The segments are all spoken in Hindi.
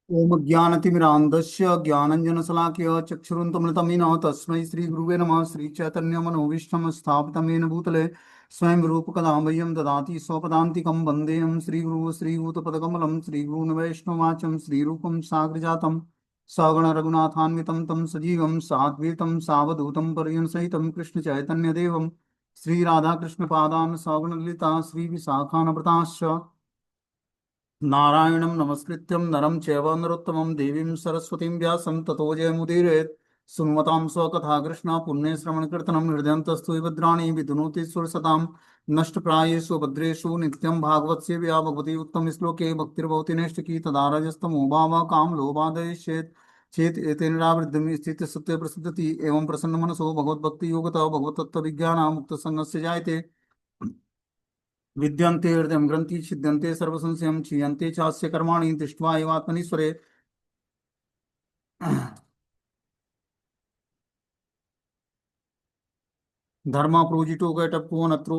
ओम ज्ञानतिमिरान्धस्य ज्ञानञ्जनशलाकया चक्षुरुन्मिलितं तस्मै श्रीगुरुवे नमः। श्रीचैतन्यमनोभीष्टं स्थापितं येन भूतले स्वयं रूपकदा मह्यं ददाति स्वपदान्तिकं वन्देऽहं श्रीगुरुः श्रीभूतपदकमलं श्रीगुरून् वैष्णवाचं श्रीरूपं साग्रजातं सगणरघुनाथान्वितं तं सजीवं साद्वैतं सावधूतं परिजनसहितं कृष्णचैतन्यदेवं श्रीराधाकृष्णपादान् सगणललिता श्रीविशाखान्वितांश्च नारायणं नमस्कृत्यं नरं चैव नरोत्तमं देवीं सरस्वतीं व्यासं ततो जयमुदीरयेत्। सुन्वतां स्वकथा कृष्णा पुण्यश्रवणकीर्तनं हृदयन्तस्तु भद्राणि विदुनोति सुरसतां नष्टप्रायेषु भद्रेषु नित्यं भागवतसेव्या भगवती उत्तमश्लोके भक्तिर्भवति नैष्टिकी तदा रजस्तमो भावः कामलोभादयेत् चेत् एतेनावृद्धिं स्थितसत्त्वे प्रसिद्धति एवं प्रसन्नमनसो भगवद्भक्तियोगतः भगवतत्त्वविज्ञानं मुक्तसङ्गस्य जायते। विद्यन्ते हृदय ग्रंथि छिद्यन्ते सर्वसंशयं क्षीयन्ते चास्य कर्माणि दृष्ट्वा एवात्मनीश्वरे। धर्मा प्रोजितो गैटप्पो नत्रो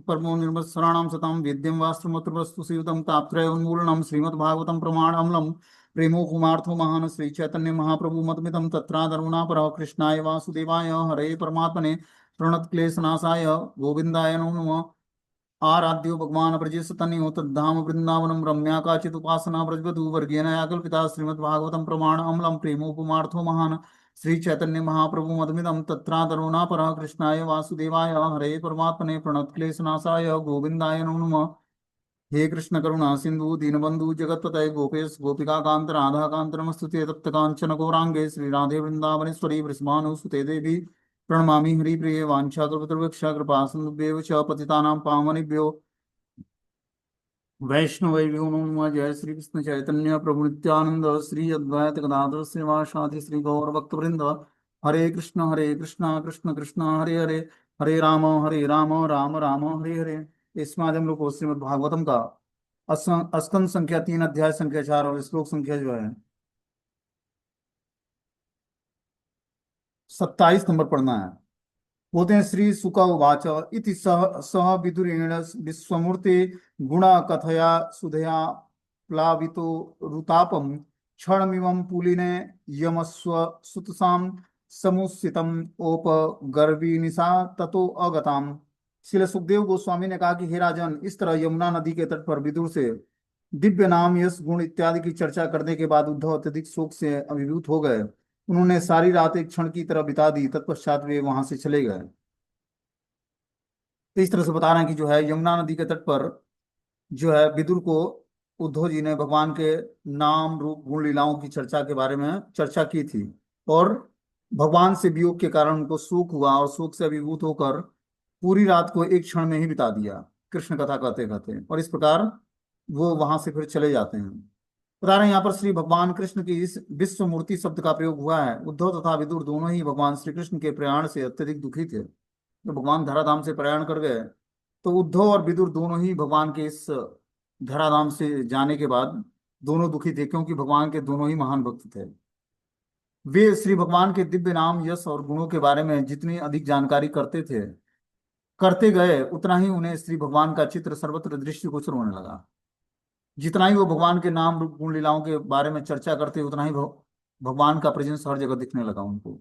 परमो निर्मत्सराणां सतां वेद्यं वास्त्रमत्रवस्तु सेवितं तापत्रयोन्मूलनं श्रीमद्भागवतं प्रमाणामलं प्रेमो कुमार्थो महान् श्री चैतन्य महाप्रभु मदमिदं तत्रादरुणापरः कृष्णाय वासुदेवाय हरे परमात्मने प्रणतक्लेशनाशाय गोविन्दाय नमो नमः। आराध्यो भगवान ब्रजेश तनयो तद्धाम वृंदावनम रम्या काचित उपासना ब्रजवधु वर्गेण या कल्पिता श्रीमद्भागवतम प्रमाण अमलम प्रेमोपमार्थो महान श्री चैतन्य महाप्रभु मदमिदम तत्रादरुणा पर कृष्णाय वासुदेवाय हरे परमात्मने प्रणतक्लेशनाशाय गोविंदाय नमो नमः। हे कृष्ण करुणा सिंधु दीनबंधु जगत्पतये गोपेश गोपिका कांत राधा कांत नमस्तुते तप्त कांचन गौरांगे श्री राधे वृंदावनेश्वरी वृषभानुसुते देवी प्रणमामि हरिप्रिये वाञ्छाकल्पतरुभ्यश्च कृपा सिन्धुभ्येव च पतितानां पावनेभ्यो वैष्णवेभ्यो नमो नमः। जय श्री कृष्ण चैतन्य प्रभु नित्यानंद श्री अद्वैत गदाधर श्रीवासादि श्री गौर भक्तवृंद। हरे कृष्ण कृष्ण कृष्ण हरे हरे, हरे राम राम राम हरे हरे। इसमें आज हम लोग को श्रीमद् भागवतम का स्कंद संख्या 3 अध्याय संख्या 4 और श्लोक संख्या जो है 27 नंबर पढ़ना है। बोलते हैं श्री सुक उवाच इति सह सह विदुरेण विश्वमूर्ति गुण कथया सुधया प्लावितो रुतापम क्षणमिमं पुलिने यमस्व सुतसाम समुसितम ओप गर्वी निशा ततो अगताम। श्रील सुखदेव गोस्वामी ने कहा कि हे राजन, इस तरह यमुना नदी के तट पर विदुर से दिव्य नाम यश गुण इत्यादि की चर्चा करने के बाद उद्धव अत्यधिक शोक से अभिभूत हो गए। उन्होंने सारी रात एक क्षण की तरह बिता दी, तत्पश्चात वे वहां से चले गए। तो इस तरह से बता रहे हैं कि जो है यमुना नदी के तट पर जो है विदुर को उद्धव जी ने भगवान के नाम रूप गुण लीलाओं की चर्चा के बारे में चर्चा की थी। और भगवान से वियोग के कारण उनको शोक हुआ और शोक से अभिभूत होकर पूरी रात को एक क्षण में ही बिता दिया कृष्ण कथा कहते कहते। और इस प्रकार वो वहां से फिर चले जाते हैं। बता रहे हैं यहाँ पर श्री भगवान कृष्ण की इस विश्व मूर्ति शब्द का प्रयोग हुआ है। उद्धव तथा विदुर दोनों ही भगवान श्री कृष्ण के प्रयाण से अत्यधिक दुखी थे। जब भगवान धराधाम से प्रयाण कर गए तो उद्धव और विदुर दोनों ही भगवान के इस धराधाम से जाने के बाद दोनों दुखी थे, क्योंकि भगवान के दोनों ही महान भक्त थे। वे श्री भगवान के दिव्य नाम यश और गुणों के बारे में जितनी अधिक जानकारी करते गए उतना ही उन्हें श्री भगवान का चित्र सर्वत्र दृष्टिगोचर होने लगा। जितना ही वो भगवान के नाम रूप गुण लीलाओं के बारे में चर्चा करते उतना ही भगवान का प्रेजेंस हर जगह दिखने लगा उनको।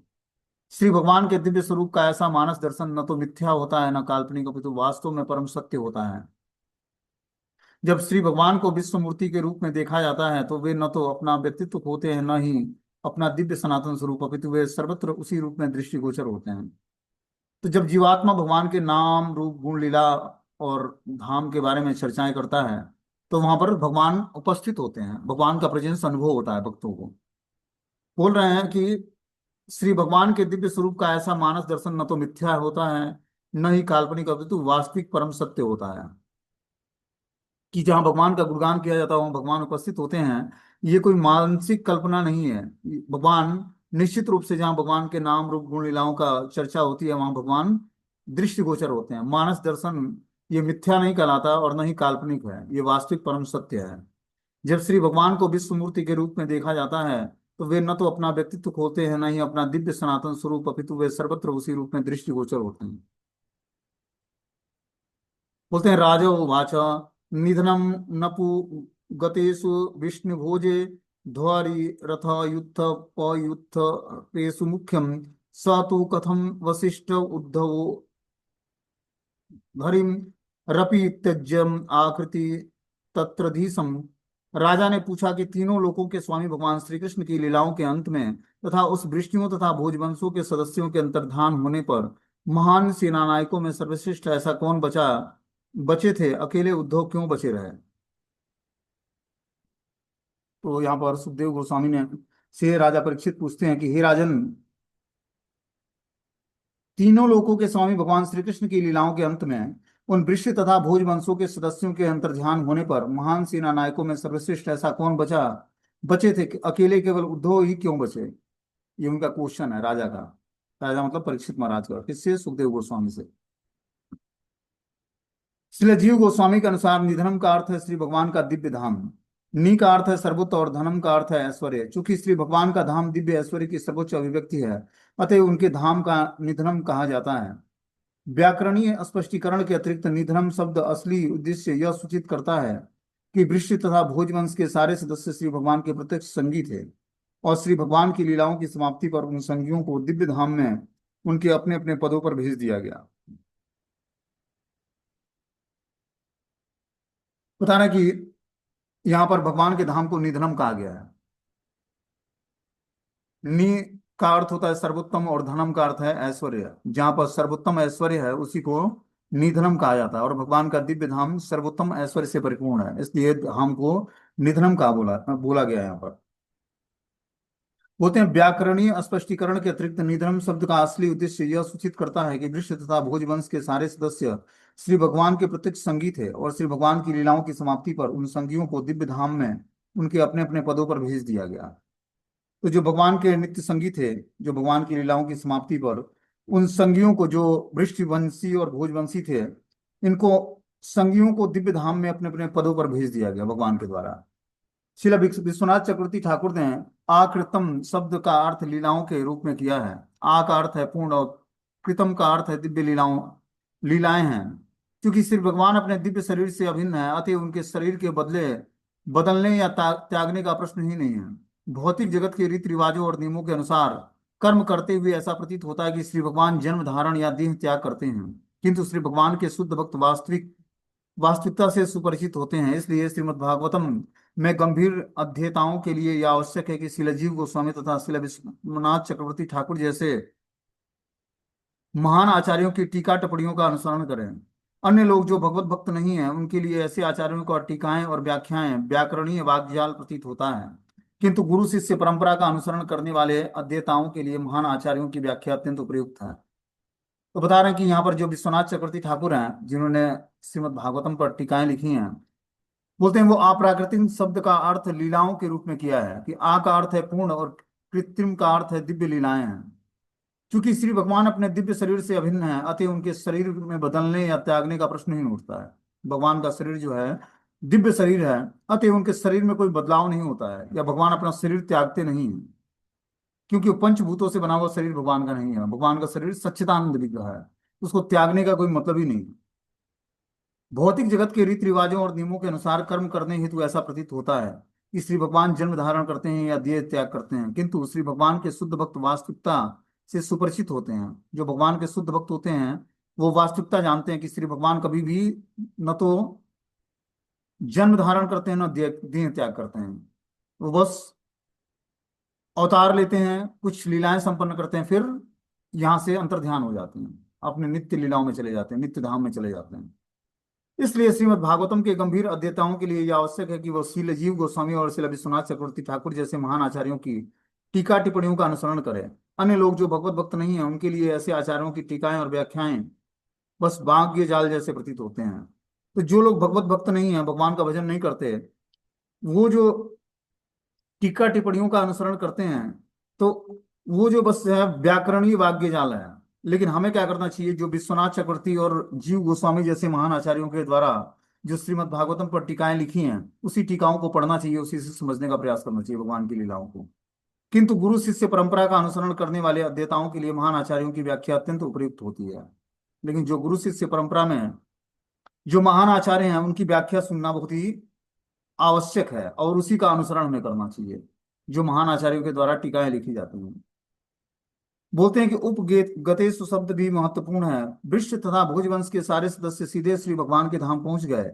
श्री भगवान के दिव्य स्वरूप का ऐसा मानस दर्शन न तो मिथ्या होता है न काल्पनिक, अपितु वास्तव में परम सत्य होता है। जब श्री भगवान को विश्व मूर्ति के रूप में देखा जाता है तो वे न तो अपना व्यक्तित्व होते हैं न ही अपना दिव्य सनातन स्वरूप, अपितु वे सर्वत्र उसी रूप में दृष्टिगोचर होते हैं। तो जब जीवात्मा भगवान के नाम रूप गुण लीला और धाम के बारे में चर्चाएं करता है तो वहां पर भगवान उपस्थित होते हैं, भगवान का प्रेजेंस अनुभव होता है भक्तों को। बोल रहे हैं कि श्री भगवान के दिव्य स्वरूप का ऐसा मानस दर्शन न तो मिथ्या होता है न ही काल्पनिक, अपितु वास्तविक परम सत्य होता है। कि जहाँ भगवान का गुणगान किया जाता है वहाँ भगवान उपस्थित होते हैं। ये कोई मानसिक कल्पना नहीं है। भगवान निश्चित रूप से, जहाँ भगवान के नाम रूप गुण लीलाओं का चर्चा होती है वहाँ भगवान दृष्टिगोचर होते हैं। मानस दर्शन ये मिथ्या नहीं कहलाता और न ही काल्पनिक है, ये वास्तविक परम सत्य है। जब श्री भगवान को विश्व मूर्ति के रूप में देखा जाता है तो वे न तो अपना व्यक्तित्व खोते हैं न ही अपना दिव्य सनातन स्वरूप, अपितु वे सर्वत्र उसी रूप में दृष्टिगोचर होते हैं। बोलते हैं राजो वाच निधनम नपु गतेषु विष्णु भोजे ध्वरि रथ युत्थ पयुत्थ तेषु मुख्यम स तु कथम वसिष्ठ उद्धव हरिम रपि त्यज्यम आकृति तत्रधीसम। राजा ने पूछा कि तीनों लोकों के स्वामी भगवान श्री कृष्ण की लीलाओं के अंत में तथा उस वृष्टियों तथा भोजवंशों के सदस्यों के अंतर्धान होने पर महान सेनानायकों में सर्वश्रेष्ठ ऐसा कौन बचे थे, अकेले उद्धव क्यों बचे रहे। तो यहाँ पर सुखदेव गोस्वामी ने से राजा परीक्षित पूछते हैं कि हे राजन, तीनों लोकों के स्वामी भगवान श्री कृष्ण की लीलाओं के अंत में उन वृष्टि तथा भोज वंशों के सदस्यों के अंतर्ध्यान होने पर महान सेना नायकों में सर्वश्रेष्ठ ऐसा कौन बचे थे कि अकेले केवल उद्धव ही क्यों बचे। ये उनका क्वेश्चन है राजा का। राजा मतलब परीक्षित महाराज का। किससे? सुखदेव गोस्वामी से। श्रील जीव गोस्वामी के अनुसार निधनम का अर्थ है श्री भगवान का दिव्य धाम, नी का अर्थ है सर्वोच्च और धनम का अर्थ है ऐश्वर्य। चूंकि श्री भगवान का धाम दिव्य ऐश्वर्य की सर्वोच्च अभिव्यक्ति है, अतः उनके धाम का निधनम कहा जाता है। व्याकरणीय स्पष्टीकरण के अतिरिक्त निधनम शब्द असली उद्देश्य यह सूचित करता है कि वृष्टि तथा भोजवंश के सारे सदस्य श्री भगवान के प्रत्यक्ष संगी थे और श्री भगवान की लीलाओं की समाप्ति पर उन संगियों को दिव्य धाम में उनके अपने अपने पदों पर भेज दिया गया। बताना कि यहाँ पर भगवान के धाम को निधनम कहा गया है। नी का अर्थ होता है सर्वोत्तम और धनम का अर्थ है ऐश्वर्य। जहां पर सर्वोत्तम ऐश्वर्य है उसी को निधनम कहा जाता है, और भगवान का दिव्य धाम सर्वोत्तम ऐश्वर्य से परिपूर्ण है, इसलिए धाम को निधनम कहा बोला बोला गया है यहाँ पर। बोलते हैं व्याकरणीय स्पष्टीकरण के अतिरिक्त निधनम शब्द का असली उद्देश्य यह सूचित करता है कि वृक्ष तथा भोजवंश के सारे सदस्य श्री भगवान के प्रत्यक्ष संगी थे और श्री भगवान की लीलाओं की समाप्ति पर उन संगियों को दिव्य धाम में उनके अपने अपने पदों पर भेज दिया गया। तो जो भगवान के नित्य संगी थे, जो भगवान की लीलाओं की समाप्ति पर उन संगियों को, जो वृष्टिवंशी और भोजवंशी थे, इनको संगियों को दिव्य धाम में अपने अपने पदों पर भेज दिया गया भगवान के द्वारा। शिला विश्वनाथ चक्रवर्ती ठाकुर ने आकृतम शब्द का अर्थ लीलाओं के रूप में किया है। आ का अर्थ है पूर्ण और कृतम का अर्थ है दिव्य लीलाएं हैं। क्योंकि श्री भगवान अपने दिव्य शरीर से अभिन्न है, अतः उनके शरीर के बदलने या त्यागने का प्रश्न ही नहीं है। भौतिक जगत के रीति रिवाजों और नियमों के अनुसार कर्म करते हुए ऐसा प्रतीत होता है कि श्री भगवान जन्म धारण या देह त्याग करते हैं, किंतु श्री भगवान के शुद्ध भक्त वास्तविकता से सुपरिचित होते हैं। इसलिए श्रीमद् भागवतम में गंभीर अध्येताओं के लिए यह आवश्यक है कि श्रील जीव गोस्वामी तथा श्रील विश्वनाथ चक्रवर्ती ठाकुर जैसे महान आचार्यों की टीका टिप्पणियों का अनुसरण करें। अन्य लोग जो भगवत भक्त नहीं हैं, उनके लिए ऐसे आचार्यों को टीकाएं और व्याख्याएं व्याकरणीय वाग्जाल प्रतीत होता है, किंतु गुरु शिष्य परंपरा का अनुसरण करने वाले अध्येताओं के लिए महान आचार्यों की व्याख्या अत्यंत उपयुक्त है। तो बता रहे हैं कि यहाँ पर जो विश्वनाथ चक्रवर्ती ठाकुर हैं, जिन्होंने श्रीमद् भागवतम पर टीकाएं लिखी हैं, बोलते हैं वो अप्राकृतिक शब्द का अर्थ लीलाओं के रूप में किया है कि आ का अर्थ है पूर्ण और कृत्रिम का अर्थ है दिव्य लीलाएं हैं। क्योंकि श्री भगवान अपने दिव्य शरीर से अभिन्न है, अतः उनके शरीर में बदलने या त्यागने का प्रश्न ही नहीं उठता है। भगवान का शरीर जो है दिव्य शरीर है, अतः उनके शरीर में कोई बदलाव नहीं होता है, या भगवान अपना शरीर त्यागते नहीं है, क्योंकि वो पंचभूतों से बना हुआ शरीर भगवान का नहीं है। भगवान का शरीर सच्चिदानंद विग्रह है, उसको त्यागने का कोई मतलब ही नहीं। भौतिक जगत के रीति रिवाजों और नियमों के अनुसार कर्म करने हेतु ऐसा प्रतीत होता है कि श्री भगवान जन्म धारण करते हैं या देह त्याग करते हैं, किंतु श्री भगवान के शुद्ध भक्त वास्तविकता से सुपरिचित होते हैं। जो भगवान के शुद्ध भक्त होते हैं वो वास्तविकता जानते हैं कि श्री भगवान कभी भी न तो जन्म धारण करते हैं न देह त्याग करते हैं। वो बस अवतार लेते हैं, कुछ लीलाएं संपन्न करते हैं, फिर यहाँ से अंतर्ध्यान हो जाते हैं, अपने नित्य लीलाओं में चले जाते हैं, नित्य धाम में चले जाते हैं। इसलिए श्रीमद् भागवतम के गंभीर अध्येताओं के लिए यह आवश्यक है कि वह श्रील जीव गोस्वामी और श्रील विश्वनाथ चक्रवर्ती ठाकुर जैसे महान आचार्यों की टीका टिप्पणियों का अनुसरण करें। अन्य लोग जो भगवत भक्त नहीं है, उनके लिए ऐसे आचार्यों की टीकाएं और व्याख्याएं बस बांग के जाल जैसे प्रतीत होते हैं। तो जो लोग भगवत भक्त नहीं है, भगवान का भजन नहीं करते, वो जो टीका टिप्पणियों का अनुसरण करते हैं, तो वो जो बस है व्याकरणीय वाग्य जाल है। लेकिन हमें क्या करना चाहिए, जो विश्वनाथ चक्रवर्ती और जीव गोस्वामी जैसे महान आचार्यों के द्वारा जो श्रीमद् भागवतम पर टीकाएं लिखी हैं, उसी टीकाओं को पढ़ना चाहिए, उसी से समझने का प्रयास करना चाहिए भगवान की लीलाओं को। किंतु गुरु शिष्य परंपरा का अनुसरण करने वाले अध्येताओं के लिए महान आचार्यों की व्याख्या अत्यंत उपयुक्त होती है। लेकिन जो गुरु शिष्य परंपरा में जो महान आचार्य हैं, उनकी व्याख्या सुनना बहुत ही आवश्यक है और उसी का अनुसरण हमें करना चाहिए। जो महान आचार्यों के द्वारा टीकाएं लिखी जाती हैं। बोलते हैं कि उपगेत गतेषु शब्द भी महत्वपूर्ण है। वृक्ष तथा भोजवंश के सारे सदस्य सीधे श्री भगवान के धाम पहुंच गए।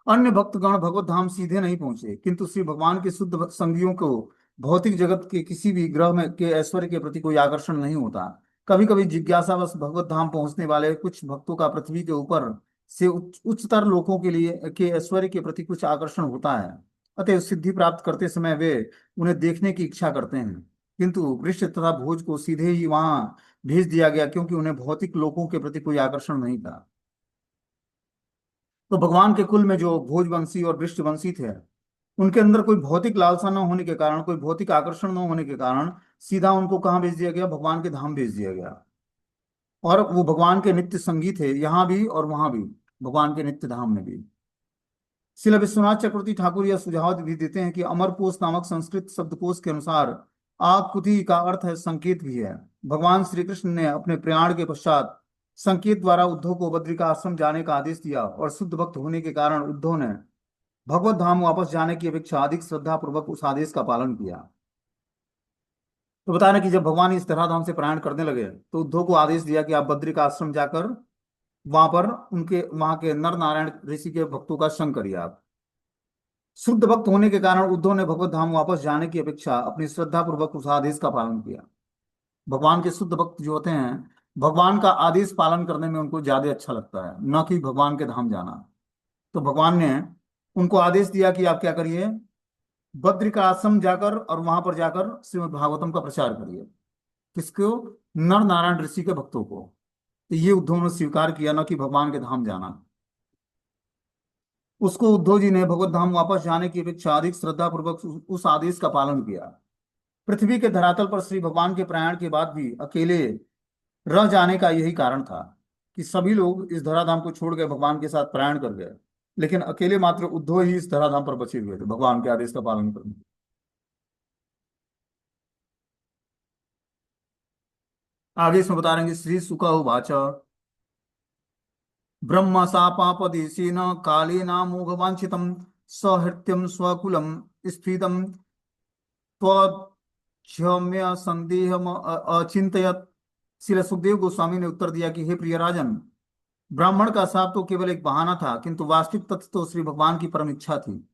अन्य भक्तगण भगवत धाम सीधे नहीं पहुंचे, किंतु श्री भगवान के शुद्ध संगियों को भौतिक जगत के किसी भी ग्रह में के ऐश्वर्य के प्रति कोई आकर्षण नहीं होता। कभी कभी जिज्ञासावश भगवत धाम पहुंचने वाले कुछ भक्तों का पृथ्वी के ऊपर से उच्चतर लोकों के लिए के ऐश्वर्य के प्रति कुछ आकर्षण होता है। अतः सिद्धि प्राप्त करते समय वे उन्हें देखने की इच्छा करते हैं, किंतु वृक्ष तथा भोज को सीधे ही वहां भेज दिया गया, क्योंकि उन्हें भौतिक लोकों के प्रति कोई आकर्षण नहीं था। तो भगवान के कुल में जो भोजवंशी और वृषवंशी थे, उनके अंदर कोई भौतिक लालसा न होने के कारण, कोई भौतिक आकर्षण न होने के कारण सीधा उनको कहाँ भेज दिया गया? भगवान के धाम भेज दिया गया। और वो भगवान के नित्य संगी थे, यहाँ भी और वहां भी, भगवान के नित्य धाम में भी। श्रील विश्वनाथ चक्रवर्ती ठाकुर यह सुझाव भी देते हैं कि अमरकोश नामक संस्कृत शब्दकोश के अनुसार आकुति का अर्थ है संकेत भी है। भगवान श्री कृष्ण ने अपने प्रयाण के पश्चात संकेत द्वारा उद्धव को बद्रिका आश्रम जाने का आदेश दिया, और शुद्ध भक्त होने के कारण उद्धव ने भगवत धाम वापस जाने की अपेक्षा अधिक श्रद्धा पूर्वक उस आदेश का पालन किया। तो बता रहे कि जब भगवान इस धराधाम से प्रयाण करने लगे तो उद्धव को आदेश दिया कि आप बद्रिका आश्रम जाकर वहां पर उनके वहां के नर नारायण ऋषि के भक्तों का संग करिए आप। शुद्ध भक्त होने के कारण उद्धव ने भगवत धाम वापस जाने की अपेक्षा अपनी श्रद्धा पूर्वक उस आदेश का पालन किया। भगवान के शुद्ध भक्त जो होते हैं, भगवान का आदेश पालन करने में उनको ज्यादा अच्छा लगता है, न कि भगवान के धाम जाना। तो भगवान ने उनको आदेश दिया कि आप क्या करिए? बद्रिका आश्रम जाकर और वहां पर जाकर श्रीमद् भागवतम का प्रचार करिए। किसको? नर नारायण ऋषि के भक्तों को। तो ये उद्धव ने स्वीकार किया, न कि भगवान के धाम जाना। उसको उद्धव जी ने भगवत धाम वापस जाने की अपेक्षा अधिक श्रद्धा पूर्वक उस आदेश का पालन किया। पृथ्वी के धरातल पर श्री भगवान के प्रयाण के बाद भी अकेले रह जाने का यही कारण था कि सभी लोग इस धराधाम को छोड़ गए, भगवान के साथ प्रयाण कर गए, लेकिन अकेले मात्र उद्धव ही इस धराधाम पर बचे हुए थे भगवान के आदेश का पालन करने। आगे इसमें बता रहे हैं कि श्री सुका उवाच ब्रह्म शापापदेशेन कालेनामोघवांछितं सहृत्यं स्वकुलं स्फीतं त्वक्षम्य संदेहम अचिंतयत। श्री सुखदेव गोस्वामी ने उत्तर दिया कि हे प्रिय राजन, ब्राह्मण का शाप तो केवल एक बहाना था, किंतु वास्तविक तथ्य तो श्री भगवान की परम इच्छा थी।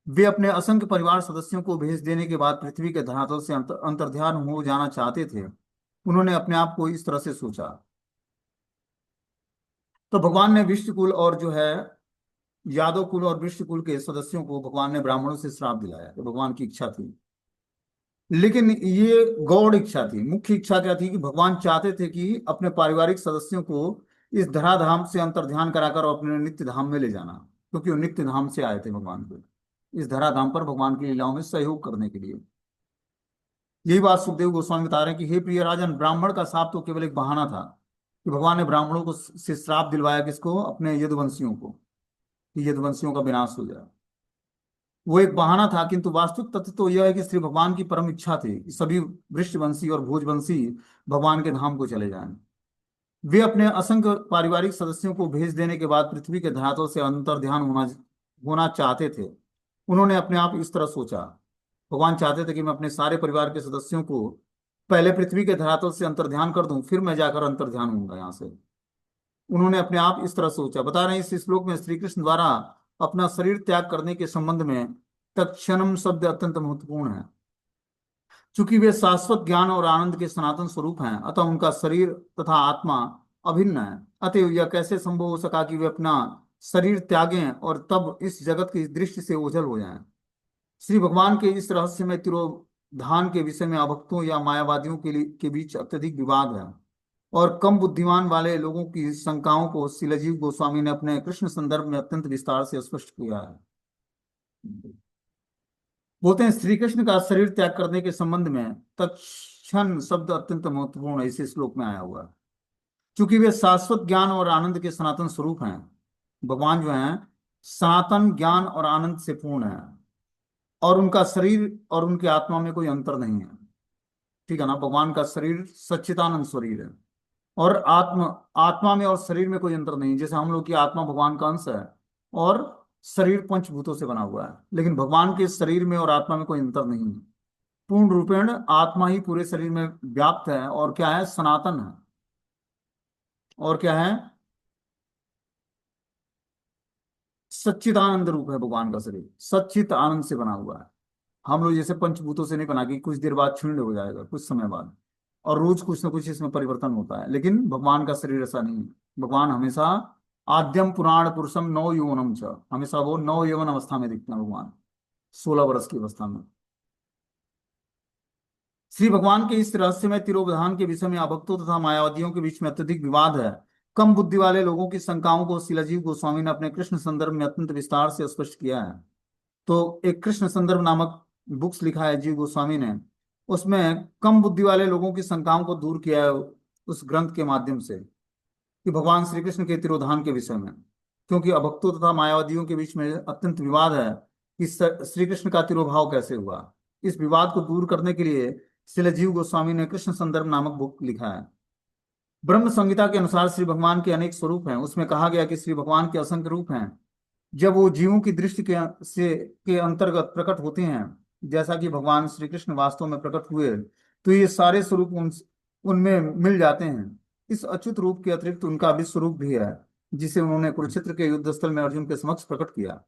वे अपने असंख्य परिवार सदस्यों को भेज देने के बाद पृथ्वी के धरातल से अंतर्ध्यान हो जाना चाहते थे। उन्होंने अपने आप को इस तरह से सोचा। तो भगवान ने विष्णु कुल और जो है यादव कुल और विष्णु कुल के सदस्यों को भगवान ने ब्राह्मणों से श्राप दिलाया। तो भगवान की इच्छा थी, लेकिन ये गौड़ इच्छा थी। मुख्य इच्छा क्या थी? कि भगवान चाहते थे कि अपने पारिवारिक सदस्यों को इस धराधाम से अंतर्ध्यान कराकर अपने नित्य धाम में ले जाना, क्योंकि वो नित्य धाम से आए थे भगवान को इस धराधाम पर भगवान की लीलाओं में सहयोग करने के लिए। यही बात सुखदेव गोस्वामी बता रहे हैं कि हे प्रिय राजन, ब्राह्मण का शाप तो केवल एक बहाना था कि भगवान ने ब्राह्मणों को से श्राप दिलवाया। किसको? अपने यदुवंशियों को, कि यदुवंशियों का विनाश हो जाए। वो एक बहाना था, किंतु वास्तविक तथ्य तो यह है कि श्री भगवान की परम इच्छा थी कि सभी वृषवंशी और भोजवंशी भगवान के धाम को चले जाएं। वे अपने असंख्य पारिवारिक सदस्यों को भेज देने के बाद पृथ्वी के धरातल से अंतर ध्यान होना होना चाहते थे। उन्होंने अपने आप इस तरह सोचा। भगवान चाहते थे कि मैं अपने सारे परिवार के सदस्यों को पहले पृथ्वी के धरातल से अंतर्ध्यान कर दूं, फिर मैं जाकर अंतर्ध्यान होऊंगा यहाँ से। उन्होंने अपने आप इस तरह सोचा। बता रहे हैं इस श्लोक में श्री कृष्ण द्वारा अपना शरीर त्याग करने के संबंध में तत्क्षणम शब्द अत्यंत महत्वपूर्ण है। चूंकि वे शाश्वत ज्ञान और आनंद के सनातन स्वरूप हैं, अतः उनका शरीर तथा आत्मा अभिन्न है। अतएव यह कैसे संभव हो सका कि वे अपना शरीर त्यागें और तब इस जगत की दृष्टि से ओझल हो जाएं। श्री भगवान के इस रहस्यमय तिरोधान के विषय में अभक्तों या मायावादियों के बीच अत्यधिक विवाद है, और कम बुद्धिमान वाले लोगों की शंकाओं को शिलाजीव गोस्वामी ने अपने कृष्ण संदर्भ में अत्यंत विस्तार से स्पष्ट किया है। बोलते हैं श्री कृष्ण का शरीर त्याग करने के संबंध में तत्क्षण शब्द अत्यंत महत्वपूर्ण है, इसी श्लोक में आया हुआ है। क्योंकि वे शाश्वत ज्ञान और आनंद के सनातन स्वरूप हैं। भगवान जो हैं सनातन ज्ञान और आनंद से पूर्ण है, और उनका शरीर और उनकी आत्मा में कोई अंतर नहीं है। ठीक है ना? भगवान का शरीर सच्चिदानंद शरीर है, और आत्मा में और शरीर में कोई अंतर नहीं। जैसे हम लोग की आत्मा भगवान का अंश है और शरीर पंचभूतों से बना हुआ है, लेकिन भगवान के शरीर में और आत्मा में कोई अंतर नहीं है। पूर्ण रूपेण आत्मा ही पूरे शरीर में व्याप्त है, और क्या है, सनातन है। और क्या है, सच्चिदानंद रूप है भगवान का शरीर, सच्चित आनंद से बना हुआ है। हम लोग जैसे पंचभूतों से नहीं बना कि कुछ देर बाद क्षीण हो जाएगा कुछ समय बाद, और रोज कुछ ना कुछ इसमें परिवर्तन होता है, लेकिन भगवान का शरीर ऐसा नहीं है। भगवान हमेशा आद्यम पुराण पुरुषम नव यौवनम च, हमेशा वो नव यौवन अवस्था में दिखते हैं भगवान, 16 वर्ष की अवस्था में। श्री भगवान के इस रहस्यमय तिरोधान के विषय में अभक्तों तथा मायावादियों के बीच में अत्यधिक विवाद है। कम बुद्धि वाले लोगों की शंकाओं को शिलाजीव गोस्वामी ने अपने कृष्ण संदर्भ में अत्यंत विस्तार से स्पष्ट किया है। तो एक कृष्ण संदर्भ नामक बुक्स लिखा है जीव गोस्वामी ने, उसमें कम बुद्धि वाले लोगों की शंकाओं को दूर किया है उस ग्रंथ के माध्यम से, कि भगवान श्री कृष्ण के तिरोधान के विषय में। क्योंकि अभक्तों तथा मायावादियों के बीच में अत्यंत विवाद है कि श्री कृष्ण का तिरोभाव कैसे हुआ। इस विवाद को दूर करने के लिए श्रील जीव गोस्वामी ने कृष्ण संदर्भ नामक बुक लिखा है। ब्रह्म संहिता के अनुसार श्री भगवान के अनेक स्वरूप हैं। उसमें कहा गया कि श्री भगवान के असंख्य रूप हैं, जब वो जीवों की दृष्टि के अंतर्गत प्रकट होते हैं, जैसा कि भगवान श्री कृष्ण वास्तव में प्रकट हुए, तो ये सारे स्वरूप उनमें मिल जाते हैं। इस अच्युत रूप के अतिरिक्त उनका विश्व रूप भी है, जिसे उन्होंने कुरुक्षेत्र के युद्ध स्थल में अर्जुन के समक्ष प्रकट किया।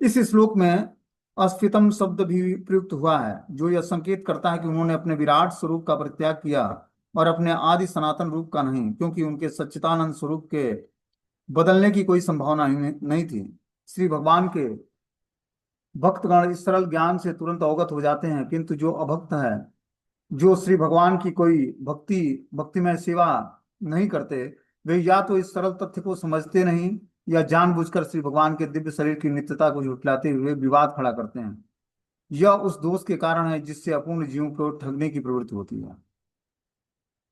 इस श्लोक में अस्फितम शब्द भी प्रयुक्त हुआ है, जो यह संकेत करता है कि उन्होंने अपने विराट स्वरूप का परित्याग किया और अपने आदि सनातन रूप का नहीं, क्योंकि उनके सच्चिदानंद स्वरूप के बदलने की कोई संभावना नहीं थी। श्री भगवान के भक्तगण इस सरल ज्ञान से तुरंत अवगत हो जाते हैं, किंतु जो अभक्त है, जो श्री भगवान की कोई भक्तिमय सेवा नहीं करते, वे या तो इस सरल तथ्य को समझते नहीं, या जानबूझकर श्री भगवान के दिव्य शरीर की नित्यता को झुठलाते हुए विवाद खड़ा करते हैं। यह उस दोष के कारण है जिससे अपूर्ण जीवों को ठगने की प्रवृत्ति होती है।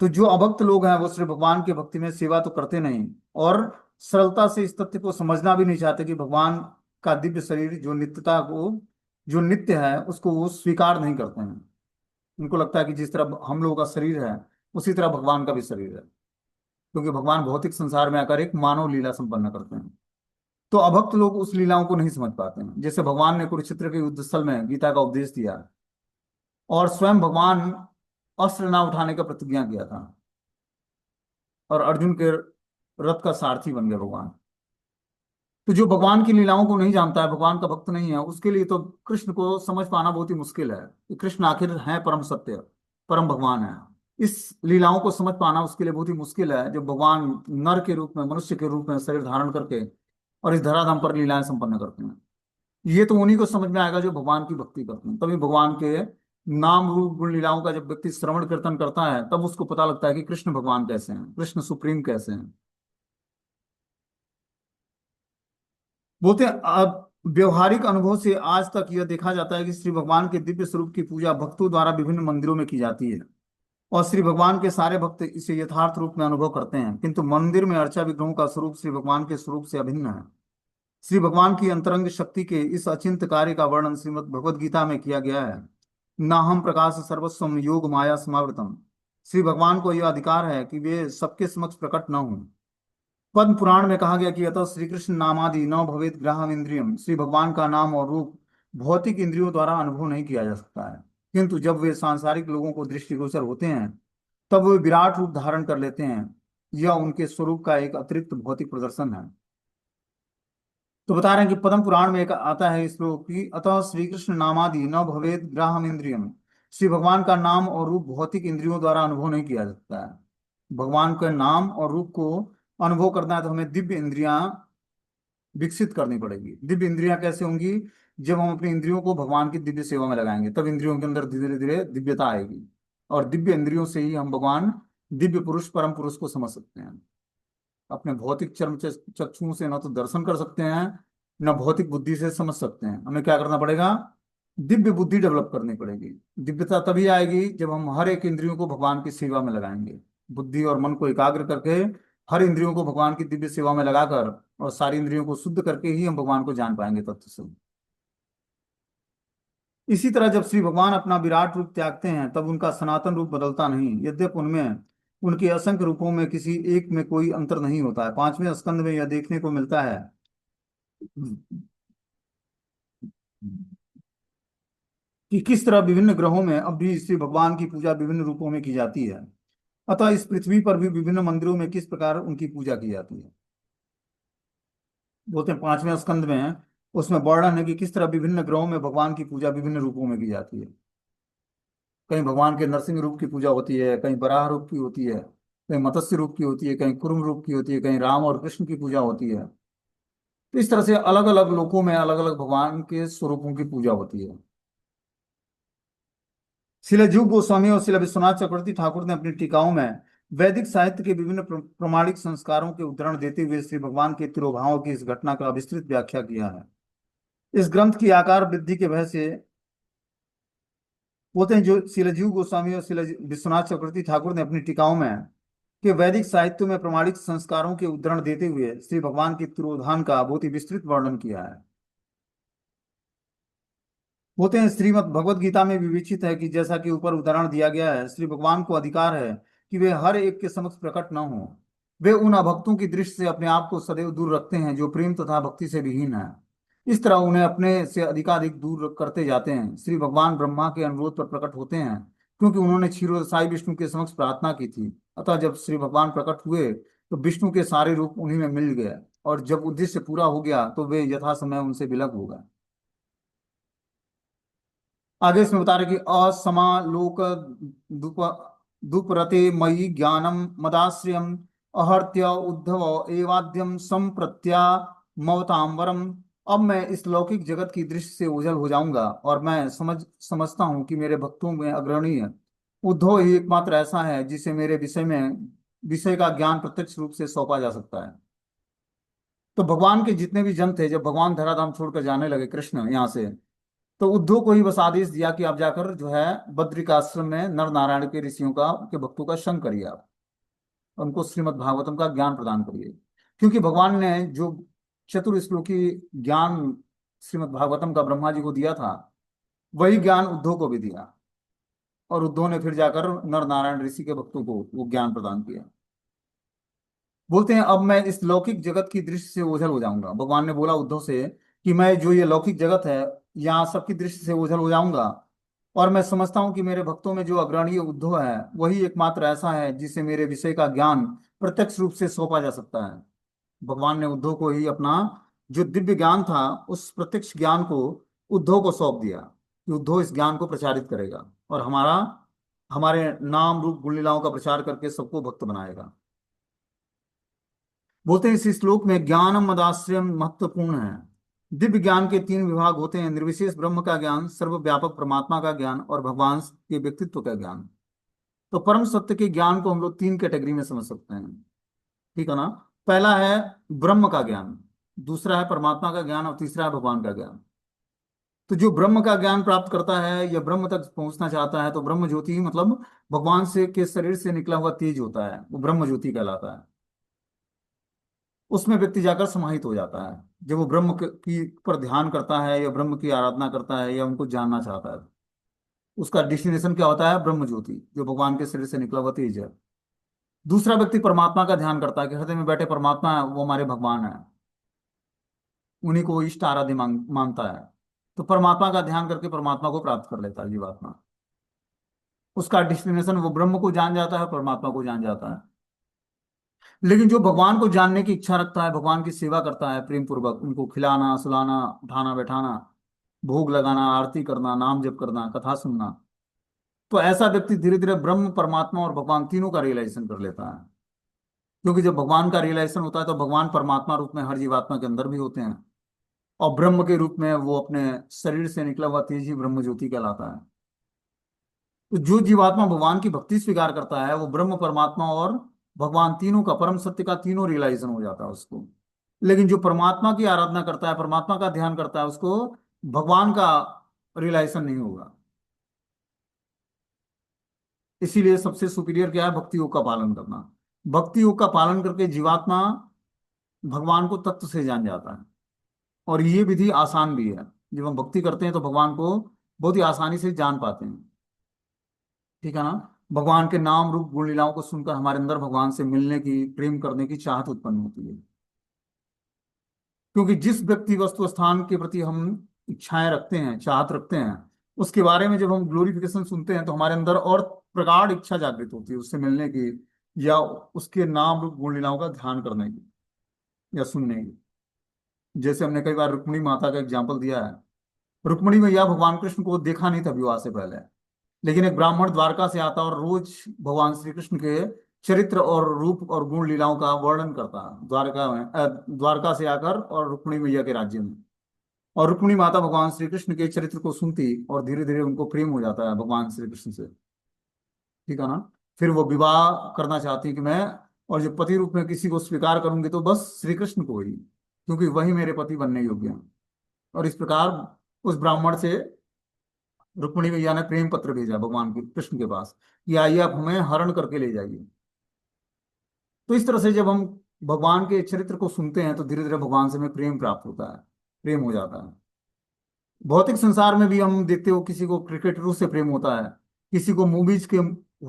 तो जो अभक्त लोग हैं वो श्री भगवान के भक्ति में सेवा तो करते नहीं, और सरलता से इस तथ्य को समझना भी नहीं चाहते कि भगवान का दिव्य शरीर जो नित्यता को, जो नित्य है, उसको वो स्वीकार नहीं करते हैं। उनको लगता है कि जिस तरह हम लोगों का शरीर है, उसी तरह भगवान का भी शरीर है, क्योंकि भगवान भौतिक संसार में आकर एक मानव लीला संपन्न करते हैं। तो अभक्त लोग उस लीलाओं को नहीं समझ पाते हैं। जैसे भगवान ने कुरुक्षेत्र के युद्ध स्थल में गीता का उपदेश दिया, और स्वयं भगवान अस्त्र ना उठाने का प्रतिज्ञा किया था, और अर्जुन के रथ का सारथी बन गए भगवान। तो जो भगवान की लीलाओं को नहीं जानता है, भगवान का भक्त नहीं है, उसके लिए तो कृष्ण को समझ पाना बहुत ही मुश्किल है कि कृष्ण आखिर है परम सत्य, परम भगवान है। इस लीलाओं को समझ पाना उसके लिए बहुत ही मुश्किल है, जब भगवान नर के रूप में, मनुष्य के रूप में शरीर धारण करके और इस धराधाम पर लीलाएं संपन्न करते हैं। ये तो उन्हीं को समझ में आएगा जो भगवान की भक्ति करते हैं। तभी भगवान के नाम रूप गुण लीलाओं का जब व्यक्ति श्रवण कीर्तन करता है, तब उसको पता लगता है कि कृष्ण भगवान कैसे हैं, कृष्ण सुप्रीम कैसे हैं। बोलते हैं अब व्यवहारिक अनुभव से आज तक यह देखा जाता है कि श्री भगवान के दिव्य स्वरूप की पूजा भक्तों द्वारा विभिन्न मंदिरों में की जाती है, और श्री भगवान के सारे भक्त इसे यथार्थ रूप में अनुभव करते हैं, किंतु मंदिर में अर्चा विग्रहों का स्वरूप श्री भगवान के स्वरूप से अभिन्न है। श्री भगवान की अंतरंग शक्ति के इस अचिंत्य कार्य का वर्णन श्रीमद् भगवद गीता में किया गया है। नाहम प्रकाश सर्वस्वम योग माया समावृतम। श्री भगवान को यह अधिकार है कि वे सबके समक्ष प्रकट न हों। पद्म पुराण में कहा गया कि अतः श्री कृष्ण नामादि न भवेद ग्राहम इंद्रियम। श्री भगवान का नाम और रूप भौतिक इंद्रियों द्वारा अनुभव नहीं किया जा सकता है, किंतु जब वे सांसारिक लोगों को दृष्टिगोचर होते हैं, तब वे विराट रूप धारण कर लेते हैं। यह उनके स्वरूप का एक अतिरिक्त भौतिक प्रदर्शन है। तो बता रहे हैं कि पद्म पुराण में एक आता है श्लोक की, अतः श्री कृष्ण नामादि न भवेद ग्राहम इंद्रियम। श्री भगवान का नाम और रूप भौतिक इंद्रियों द्वारा अनुभव नहीं किया जा सकता है। भगवान के नाम और रूप को अनुभव करना है तो हमें दिव्य इंद्रियां विकसित करनी पड़ेगी। दिव्य इंद्रियां कैसे होंगी? जब हम अपनी इंद्रियों को भगवान की दिव्य सेवा में लगाएंगे, तब इंद्रियों के अंदर धीरे धीरे दिव्यता आएगी, और दिव्य इंद्रियों से ही हम भगवान दिव्य पुरुष परम पुरुष को समझ सकते हैं। अपने भौतिक चर्म चक्षुओं से न तो दर्शन कर सकते हैं, न भौतिक बुद्धि से समझ सकते हैं। हमें क्या करना पड़ेगा? दिव्य बुद्धि डेवलप करनी पड़ेगी। दिव्यता तभी आएगी जब हम हर एक इंद्रियों को भगवान की सेवा में लगाएंगे। बुद्धि और मन को एकाग्र करके हर इंद्रियों को भगवान की दिव्य सेवा में लगाकर और सारी इंद्रियों को शुद्ध करके ही हम भगवान को जान पाएंगे तत्व से। इसी तरह जब श्री भगवान अपना विराट रूप त्यागते हैं, तब उनका सनातन रूप बदलता नहीं, यद्यपि उनमें उनके असंख्य रूपों में किसी एक में कोई अंतर नहीं होता है। 5वें स्कंद में यह देखने को मिलता है कि किस तरह विभिन्न ग्रहों में अब भी श्री भगवान की पूजा विभिन्न रूपों में की जाती है। अतः इस पृथ्वी पर भी विभिन्न मंदिरों में किस प्रकार उनकी पूजा की जाती है। बोलते हैं 5वें स्कंद में, उसमें वर्णन है कि किस तरह विभिन्न ग्रहों में भगवान की पूजा विभिन्न रूपों में की जाती है। कहीं भगवान के नरसिंह रूप की पूजा होती है, कहीं वराह रूप की होती है, कहीं मत्स्य रूप की होती है, कहीं कुर्म रूप की होती है, कहीं राम और कृष्ण की पूजा होती है। तो इस तरह से अलग अलग लोकों में अलग अलग भगवान के स्वरूपों की पूजा होती है। शिला जीव गोस्वामी और शिला विश्वनाथ चक्रवर्ती ठाकुर ने अपनी टीकाओं में वैदिक साहित्य के विभिन्न प्रमाणिक संस्कारों के उदाहरण देते हुए श्री भगवान के तिरोभावों की इस घटना का विस्तृत व्याख्या किया है। इस ग्रंथ की आकार वृद्धि के वजह से बोलते हैं, जो शिला जीव गोस्वामी और शिला विश्वनाथ चक्रवर्ती ठाकुर ने अपनी टीकाओं में के वैदिक साहित्य में प्रमाणिक संस्कारों के उदाहरण देते हुए श्री भगवान के तिरोधान का बहुत ही विस्तृत वर्णन किया है। होते हैं, श्रीमद् भगवत गीता में विवेचित है कि जैसा कि ऊपर उदाहरण दिया गया है, श्री भगवान को अधिकार है कि वे हर एक के समक्ष प्रकट न हो। वे उन अभक्तों की दृष्टि से अपने आप को सदैव दूर रखते हैं जो प्रेम तथा भक्ति से विहीन है। इस तरह उन्हें अपने से अधिकाधिक दूर करते जाते हैं। श्री भगवान ब्रह्मा के अनुरोध पर प्रकट होते हैं क्योंकि उन्होंने क्षीरोदशाई विष्णु के समक्ष प्रार्थना की थी। अतः जब श्री भगवान प्रकट हुए तो विष्णु के सारे रूप उन्हीं में मिल गए, और जब उद्देश्य पूरा हो गया तो वे यथा समय उनसे विलग हो गए। आगे इसमें बता रहे कि असमालोक दुप दुपरते मयि ज्ञानम मदाश्रयम अहर्त्य उद्धव एवाद्यम संप्रत्या मवतांबरम। अब मैं इस लौकिक जगत की दृष्टि से ओझल हो जाऊंगा और मैं समझता हूँ कि मेरे भक्तों में अग्रणी है उद्धव ही एकमात्र ऐसा है जिसे मेरे विषय का ज्ञान प्रत्यक्ष रूप से सौंपा जा सकता है। तो भगवान के जितने भी जन थे, जब भगवान धराधाम छोड़कर जाने लगे कृष्ण यहाँ से, तो उद्धव को ही बस आदेश दिया कि आप जाकर जो है बद्रिक आश्रम में नर नारायण के ऋषियों का के भक्तों का संग करिए, आप उनको श्रीमद् भागवतम का ज्ञान प्रदान करिए। क्योंकि भगवान ने जो चतुर्श्लोकी ज्ञान श्रीमद् भागवतम का ब्रह्मा जी को दिया था, वही ज्ञान उद्धव को भी दिया, और उद्धव ने फिर जाकर नर नारायण ऋषि के भक्तों को वो ज्ञान प्रदान किया। बोलते हैं, अब मैं इस लौकिक जगत की दृष्टि से ओझल हो जाऊंगा। भगवान ने बोला उद्धव से कि मैं जो ये लौकिक जगत है, यहाँ सबकी दृष्टि से ओझल हो जाऊंगा, और मैं समझता हूँ कि मेरे भक्तों में जो अग्रणी उद्धव है वही एकमात्र ऐसा है जिसे मेरे विषय का ज्ञान प्रत्यक्ष रूप से सौंपा जा सकता है। भगवान ने उद्धव को ही अपना जो दिव्य ज्ञान था, उस प्रत्यक्ष ज्ञान को उद्धव को सौंप दिया कि उद्धव इस ज्ञान को प्रचारित करेगा और हमारे नाम रूप गुण लीलाओं का प्रचार करके सबको भक्त बनाएगा। बोलते हैं, इस श्लोक में ज्ञानम मदाश्रयम महत्वपूर्ण है। दिव्य ज्ञान के तीन विभाग होते हैं: निर्विशेष ब्रह्म का ज्ञान, सर्वव्यापक परमात्मा का ज्ञान और भगवान के व्यक्तित्व का ज्ञान। तो परम सत्य के ज्ञान को हम लोग तीन कैटेगरी में समझ सकते हैं, ठीक है ना। पहला है ब्रह्म का ज्ञान, दूसरा है परमात्मा का ज्ञान और तीसरा है भगवान का ज्ञान। तो जो ब्रह्म का ज्ञान प्राप्त करता है या ब्रह्म तक पहुंचना चाहता है, तो ब्रह्म ज्योति मतलब भगवान से के शरीर से निकला हुआ तेज होता है, वो ब्रह्म ज्योति कहलाता है। उसमें व्यक्ति जाकर समाहित हो जाता है जब वो की पर ध्यान करता है या ब्रह्म की आराधना करता है या उनको जानना चाहता है। उसका डेस्टिनेशन क्या होता है? ब्रह्म ज्योति, जो भगवान के शरीर से निकला हुआ तेज है। दूसरा व्यक्ति परमात्मा का ध्यान करता है कि हृदय में बैठे परमात्मा है, वो हमारे भगवान है, उन्हीं को वो इष्ट आराध्य मानता है। तो परमात्मा का ध्यान करके परमात्मा को प्राप्त कर लेता है जीवात्मा। उसका डेस्टिनेशन वो ब्रह्म को जान जाता है, परमात्मा को जान जाता है। लेकिन जो भगवान को जानने की इच्छा रखता है, भगवान की सेवा करता है प्रेम पूर्वक, उनको खिलाना सुलाना, उठाना बैठाना, भोग लगाना, आरती करना, नाम जप करना, कथा सुनना, तो ऐसा व्यक्ति धीरे धीरे ब्रह्म परमात्मा और भगवान तीनों का रियलाइजेशन कर लेता है। क्योंकि जब भगवान का रियलाइजेशन होता है तो भगवान परमात्मा रूप में हर जीवात्मा के अंदर भी होते हैं, और ब्रह्म के रूप में वो अपने शरीर से निकला हुआ तेज ही ब्रह्म ज्योति कहलाता है। तो जो जीवात्मा भगवान की भक्ति स्वीकार करता है, वो ब्रह्म परमात्मा और भगवान तीनों का, परम सत्य का तीनों रियलाइजेशन हो जाता है उसको। लेकिन जो परमात्मा की आराधना करता है, परमात्मा का ध्यान करता है, उसको भगवान का रियलाइजेशन नहीं होगा। इसीलिए सबसे सुपीरियर क्या है? भक्ति योग का पालन करना। भक्ति योग का पालन करके जीवात्मा भगवान को तत्व से जान जाता है, और ये विधि आसान भी है। जब हम भक्ति करते हैं तो भगवान को बहुत ही आसानी से जान पाते हैं, ठीक है ना। भगवान के नाम रूप गुण लीलाओं को सुनकर हमारे अंदर भगवान से मिलने की, प्रेम करने की चाहत उत्पन्न होती है। क्योंकि जिस व्यक्ति वस्तु स्थान के प्रति हम इच्छाएं रखते हैं, चाहत रखते हैं, उसके बारे में जब हम ग्लोरिफिकेशन सुनते हैं तो हमारे अंदर और प्रगाढ़ इच्छा जागृत होती है उससे मिलने की, या उसके नाम रूप गुण लीलाओं का ध्यान करने की या सुनने की। जैसे हमने कई बार रुक्मिणी माता का एग्जाम्पल दिया है। रुक्मिणी मैया भगवान कृष्ण को देखा नहीं था विवाह से पहले, लेकिन एक ब्राह्मण द्वारका से आता और रोज भगवान श्री कृष्ण के चरित्र और रूप और गुण लीलाओं का वर्णन करता द्वारका में, द्वारका से आकर और रुक्मिणी मैया के राज्य में। और रुक्मिणी माता भगवान श्री कृष्ण के चरित्र को सुनती और धीरे धीरे उनको प्रेम हो जाता है भगवान श्री कृष्ण से। ठीक है ना। फिर वो विवाह करना चाहती है कि मैं और जो पति रूप में किसी को स्वीकार करूंगी तो बस श्री कृष्ण को ही, क्योंकि वही मेरे पति बनने योग्य हैं। और इस प्रकार उस ब्राह्मण से रुक्मिणी मैया ने प्रेम पत्र भेजा भगवान के कृष्ण के पास कि आइए आप हमें हरण करके ले जाइए। तो इस तरह से जब हम भगवान के चरित्र को सुनते हैं तो धीरे धीरे भगवान से हमें प्रेम प्राप्त होता है, प्रेम हो जाता है। भौतिक संसार में भी हम देखते हो किसी को क्रिकेटरों से प्रेम होता है, किसी को मूवीज के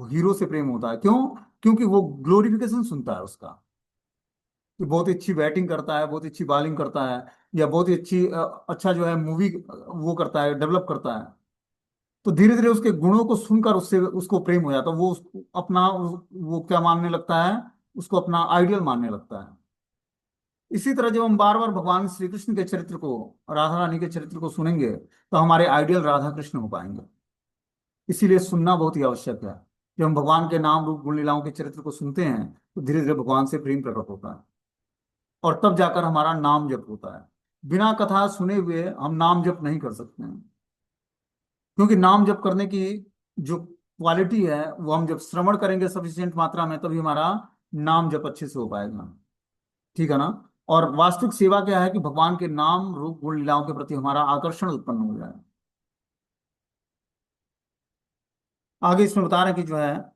हीरो से प्रेम होता है। क्यों? क्योंकि वो ग्लोरिफिकेशन सुनता है उसका, कि बहुत ही अच्छी बैटिंग करता है, बहुत अच्छी बॉलिंग करता है, या बहुत ही अच्छी अच्छा जो है मूवी वो करता है, डेवलप करता है। तो धीरे धीरे उसके गुणों को सुनकर उससे उसको प्रेम हो जाता है। वो उसको अपना वो क्या मानने लगता है, उसको अपना आइडियल मानने लगता है। इसी तरह जब हम बार बार भगवान श्री कृष्ण के चरित्र को, राधा रानी के चरित्र को सुनेंगे तो हमारे आइडियल राधा कृष्ण हो पाएंगे। इसीलिए सुनना बहुत ही आवश्यक है। जब हम भगवान के नाम रूप गुण लीलाओं के चरित्र को सुनते हैं तो धीरे धीरे भगवान से प्रेम प्रकट होता है, और तब जाकर हमारा नाम जप होता है। बिना कथा सुने हुए हम नाम जप नहीं कर सकते हैं, क्योंकि नाम जप करने की जो क्वालिटी है वो हम जब श्रवण करेंगे सफिशिएंट मात्रा में तभी हमारा नाम जप अच्छे से हो पाएगा। ठीक है ना। और वास्तविक सेवा क्या है कि भगवान के नाम रूप गुण लीलाओं के प्रति हमारा आकर्षण उत्पन्न हो जाए। आगे इसमें बता रहे हैं कि जो है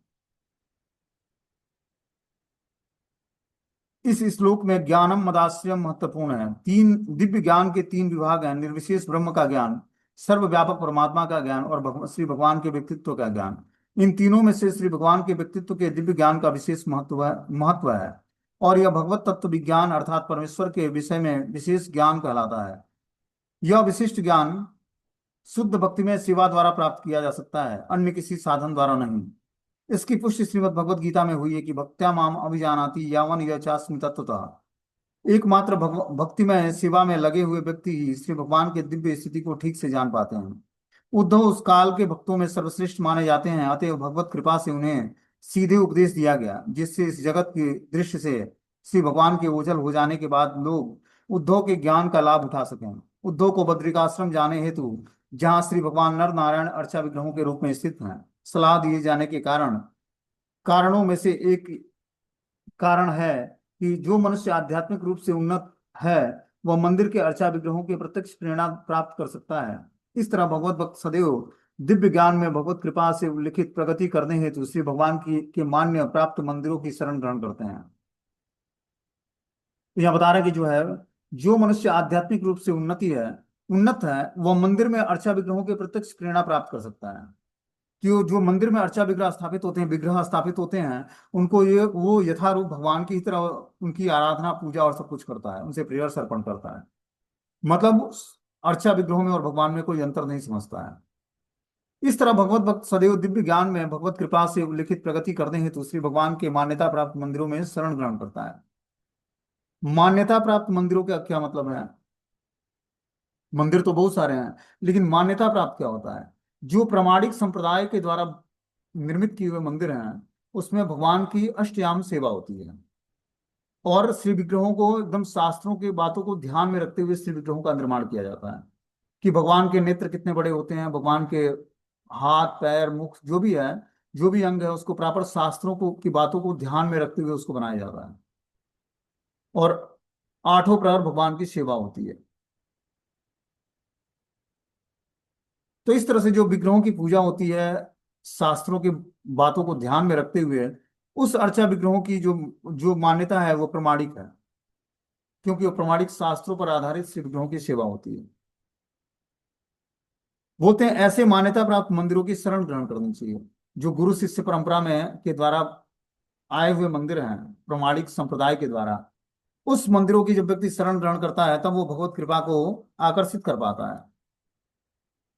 इस श्लोक में ज्ञानम मदाश्रयम महत्वपूर्ण है। तीन दिव्य ज्ञान के तीन विभाग हैं: निर्विशेष ब्रह्म का ज्ञान, सर्वव्यापक परमात्मा का ज्ञान और श्री भगवान के व्यक्तित्व का ज्ञान। इन तीनों में से श्री भगवान के व्यक्तित्व के दिव्य ज्ञान का विशेष महत्व है। और यह भगवत तत्व विज्ञान अर्थात परमेश्वर के विषय में विशेष ज्ञान कहलाता है। यह विशिष्ट ज्ञान शुद्ध भक्ति में सेवा द्वारा प्राप्त किया जा सकता है, अन्य किसी साधन द्वारा नहीं। इसकी पुष्टि श्रीमद् भगवत गीता में हुई है कि भक्त्या माम अभिजानाति यावन यचास्मि तत्वतः। एकमात्र भक्ति में सेवा में लगे हुए व्यक्ति ही श्री भगवान के दिव्य स्थिति को ठीक से जान पाते हैं। उद्धव उस काल के भक्तों में सर्वश्रेष्ठ माने जाते हैं, अतएव भगवत कृपा से उन्हें सीधे उपदेश दिया गया, जिससे इस जगत के दृश्य से श्री भगवान के ओझल हो जाने के बाद लोग उद्धव के ज्ञान का लाभ उठा सकें। उद्धव को बद्रिकाश्रम जाने हेतु, जहाँ श्री भगवान नर नारायण अर्चा विग्रहों के रूप में स्थित हैं, सलाह दिए जाने के कारणों में से एक कारण है कि जो मनुष्य आध्यात्मिक रूप से उन्नत है वह मंदिर के अर्चा विग्रहों के प्रत्यक्ष प्रेरणा प्राप्त कर सकता है। इस तरह भगवत भक्त सदैव दिव्य ज्ञान में भगवत कृपा से उल्लिखित प्रगति करने हेतु श्री भगवान की के मान्य प्राप्त मंदिरों की शरण ग्रहण करते हैं। तो यहाँ बता रहा है कि जो है जो मनुष्य आध्यात्मिक रूप से उन्नत है वह मंदिर में अर्चा विग्रहों के प्रत्यक्ष प्रेरणा प्राप्त कर सकता है। कि वो जो मंदिर में अर्चा विग्रह स्थापित होते हैं, उनको ये वो यथारूप भगवान की तरह उनकी आराधना पूजा और सब कुछ करता है, उनसे प्रेयर अर्पण करता है। मतलब अर्चा विग्रहों में और भगवान में कोई अंतर नहीं समझता है। इस तरह भगवत भक्त सदैव दिव्य ज्ञान में भगवत कृपा से उल्लिखित प्रगति करने हेतु श्री भगवान के मान्यता प्राप्त मंदिरों में शरण ग्रहण करता है। मान्यता प्राप्त मंदिरों का क्या मतलब है? मंदिर तो बहुत सारे हैं, लेकिन मान्यता प्राप्त क्या होता है? जो प्रामाणिक संप्रदाय के द्वारा निर्मित किए हुए मंदिर हैं उसमें भगवान की अष्टयाम सेवा होती है, और श्री विग्रहों को एकदम शास्त्रों की बातों को ध्यान में रखते हुए श्री विग्रहों का निर्माण किया जाता है। कि भगवान के नेत्र कितने बड़े होते हैं, भगवान के हाथ पैर मुख जो भी है, जो भी अंग है, उसको प्रॉपर शास्त्रों को की बातों को ध्यान में रखते हुए उसको बनाया जाता है। और आठों प्रहर भगवान की सेवा होती है। तो इस तरह से जो विग्रहों की पूजा होती है शास्त्रों की बातों को ध्यान में रखते हुए, उस अर्चा विग्रहों की जो जो मान्यता है वो प्रमाणिक है, क्योंकि वो प्रमाणिक शास्त्रों पर आधारित श्री विग्रहों की सेवा होती है। बोलते हैं ऐसे मान्यता प्राप्त मंदिरों की शरण ग्रहण करनी चाहिए। जो गुरु शिष्य परंपरा में के द्वारा आए हुए मंदिर हैं, प्रमाणिक संप्रदाय के द्वारा, उस मंदिरों की जब व्यक्ति शरण ग्रहण करता है तब वो भगवत कृपा को आकर्षित कर पाता है।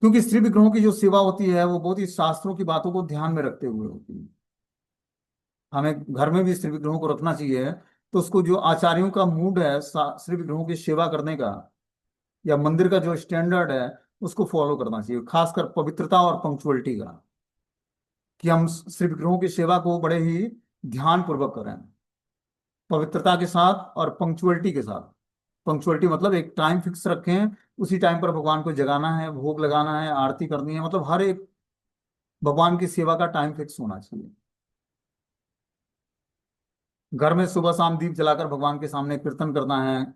क्योंकि श्री विग्रहों की जो सेवा होती है वो बहुत ही शास्त्रों की बातों को ध्यान में रखते हुए होती है। हमें घर में भी श्री विग्रहों को रखना चाहिए। तो उसको जो आचार्यों का मूड है श्री विग्रहों की सेवा करने का, या मंदिर का जो स्टैंडर्ड है, उसको फॉलो करना चाहिए, खासकर पवित्रता और पंक्चुअलिटी का, कि हम श्री विग्रहों की सेवा को बड़े ही ध्यान पूर्वक करें, पवित्रता के साथ और पंक्चुअलिटी के साथ। पंक्चुअलिटी मतलब एक टाइम फिक्स रखें, उसी टाइम पर भगवान को जगाना है, भोग लगाना है, आरती करनी है, मतलब हर एक भगवान की सेवा का टाइम फिक्स होना चाहिए। घर में सुबह शाम दीप जलाकर भगवान के सामने कीर्तन करना है,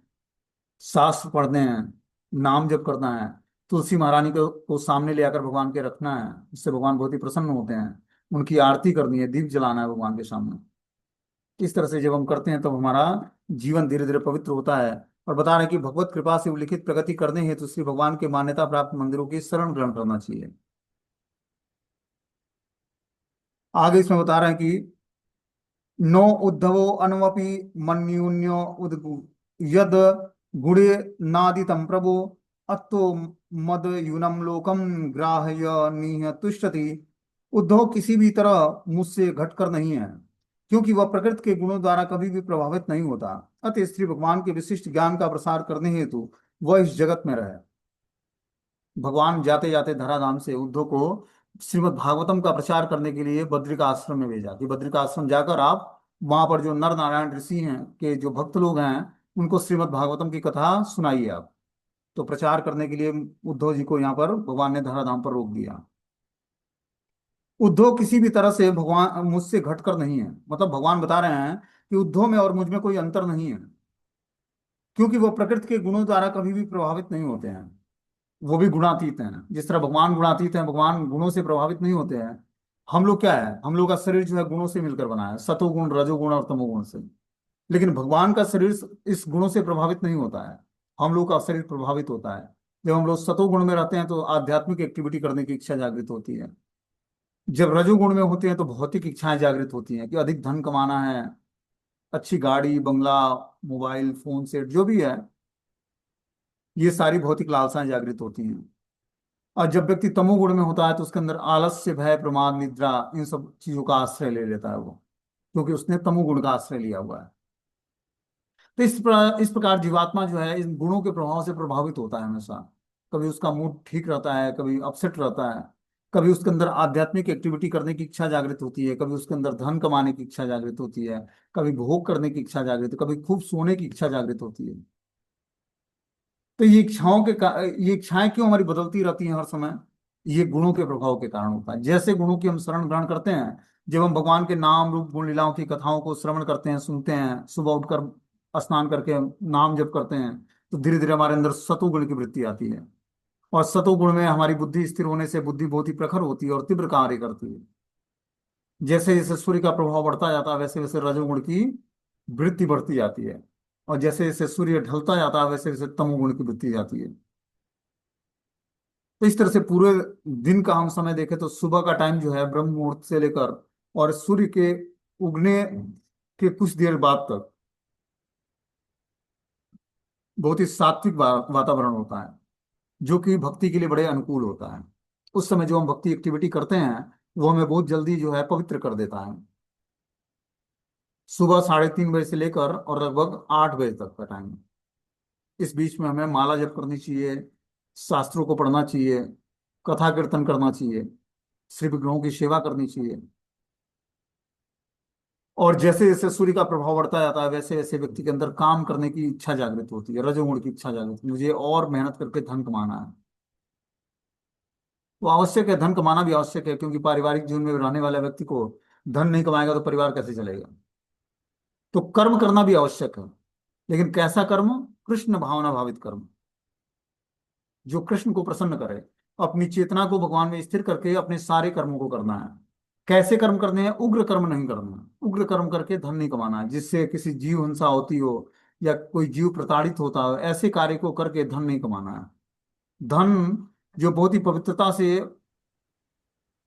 शास्त्र पढ़ने हैं, नाम जप करना है, तुलसी महारानी को सामने ले आकर भगवान के रखना है, उससे भगवान बहुत ही प्रसन्न होते हैं। उनकी आरती करनी है, दीप जलाना है भगवान के सामने। इस तरह से जब हम करते हैं तब हमारा जीवन धीरे धीरे पवित्र होता है। और बता रहे हैं कि भगवत कृपा से उल्लिखित प्रगति करने हेतु श्री भगवान के मान्यता प्राप्त मंदिरों की शरण ग्रहण करना चाहिए। आगे इसमें बता रहे हैं कि नो उद्धवो अन्वपि मन्युन्यो उद्गु यद गुणे नादितं प्रभो अत्तो मद यूनम लोकम ग्राह्य निह तुष्टति। उद्धव किसी भी तरह मुझसे घटकर नहीं है, क्योंकि वह प्रकृति के गुणों द्वारा कभी भी प्रभावित नहीं होता। अतः श्री भगवान के विशिष्ट ज्ञान का प्रसार करने हेतु वह इस जगत में रहे। भगवान जाते जाते धराधाम से उद्धव को श्रीमद् भागवतम का प्रचार करने के लिए बद्रिका आश्रम में भेजा कि बद्रिका आश्रम जाकर आप वहां पर जो नर नारायण ऋषि हैं के जो भक्त लोग हैं उनको श्रीमद् भागवतम की कथा सुनाइए आप। तो प्रचार करने के लिए उद्धव जी को यहाँ पर भगवान ने धराधाम पर रोक दिया। उद्धव किसी भी तरह से भगवान मुझसे घटकर नहीं है, मतलब भगवान बता रहे हैं कि उद्धव में और मुझ में कोई अंतर नहीं है, क्योंकि वो प्रकृति के गुणों द्वारा कभी भी प्रभावित नहीं होते हैं। वो भी गुणातीत हैं, जिस तरह भगवान गुणातीत हैं, भगवान गुणों से प्रभावित नहीं होते हैं। हम लोग क्या है, हम लोग का शरीर जो है गुणों से मिलकर बना है, सतोगुण रजोगुण और तमोगुण से। लेकिन भगवान का शरीर इस गुणों से प्रभावित नहीं होता है। हम लोग का शरीर प्रभावित होता है। जब हम लोग सतोगुण में रहते हैं तो आध्यात्मिक एक्टिविटी करने की इच्छा जागृत होती है। जब रजोगुण में होते हैं तो भौतिक इच्छाएं जागृत होती हैं कि अधिक धन कमाना है, अच्छी गाड़ी बंगला, मोबाइल फोन सेट जो भी है, ये सारी भौतिक लालसाएं जागृत होती हैं। और जब व्यक्ति तमोगुण में होता है तो उसके अंदर आलस्य भय प्रमाद निद्रा इन सब चीजों का आश्रय ले लेता है वो, क्योंकि उसने तमोगुण का आश्रय लिया हुआ है। तो इस प्रकार जीवात्मा जो है इन गुणों के प्रभाव से प्रभावित होता है हमेशा। कभी उसका मूड ठीक रहता है, कभी अपसेट रहता है, कभी उसके अंदर आध्यात्मिक एक्टिविटी करने की इच्छा जागृत होती है, कभी उसके अंदर धन कमाने की इच्छा जागृत होती है, कभी भोग करने की इच्छा जागृत, कभी खूब सोने की इच्छा जागृत होती है। तो ये इच्छाएं क्यों हमारी बदलती रहती हैं हर समय? ये गुणों के प्रभाव के कारण होता है। जैसे गुणों की हम शरण ग्रहण करते हैं, जब हम भगवान के नाम रूप गुण लीलाओं की कथाओं को श्रवण करते हैं, सुनते हैं, सुबह उठकर स्नान करके नाम जप करते हैं, तो धीरे धीरे हमारे अंदर सतोगुण की वृत्ति आती है। और सतोगुण में हमारी बुद्धि स्थिर होने से बुद्धि बहुत ही प्रखर होती है और तीव्र कार्य करती है। जैसे जैसे सूर्य का प्रभाव बढ़ता जाता है वैसे वैसे रजोगुण की वृत्ति बढ़ती जाती है, और जैसे जैसे सूर्य ढलता जाता है वैसे वैसे तमोगुण की वृत्ति जाती है। तो इस तरह से पूरे दिन का हम समय देखें तो सुबह का टाइम जो है ब्रह्म मुहूर्त से लेकर और सूर्य के उगने के कुछ देर बाद तक बहुत ही सात्विक वातावरण होता है, जो कि भक्ति के लिए बड़े अनुकूल होता है। उस समय जो हम भक्ति एक्टिविटी करते हैं वो हमें बहुत जल्दी जो है पवित्र कर देता है। सुबह 3:30 बजे से लेकर और लगभग 8 बजे तक का टाइम, इस बीच में हमें माला जप करनी चाहिए, शास्त्रों को पढ़ना चाहिए, कथा कीर्तन करना चाहिए, श्री विग्रहों की सेवा करनी चाहिए। और जैसे जैसे सूर्य का प्रभाव बढ़ता जाता है वैसे वैसे व्यक्ति के अंदर काम करने की इच्छा जागृत होती है, रजोगुण की इच्छा जागृत, मुझे और मेहनत करके धन कमाना है। वो आवश्यक है, धन कमाना भी आवश्यक है, क्योंकि पारिवारिक जीवन में रहने वाले व्यक्ति को धन नहीं कमाएगा तो परिवार कैसे चलेगा। तो कर्म करना भी आवश्यक है, लेकिन कैसा कर्म? कृष्ण भावना भावित कर्म, जो कृष्ण को प्रसन्न करे। अपनी चेतना को भगवान में स्थिर करके अपने सारे कर्मों को करना है। कैसे कर्म करने हैं? उग्र कर्म नहीं करना, उग्र कर्म करके धन नहीं कमाना है, जिससे किसी जीव हिंसा होती हो या कोई जीव प्रताड़ित होता हो, ऐसे कार्य को करके धन नहीं कमाना है। धन जो बहुत ही पवित्रता से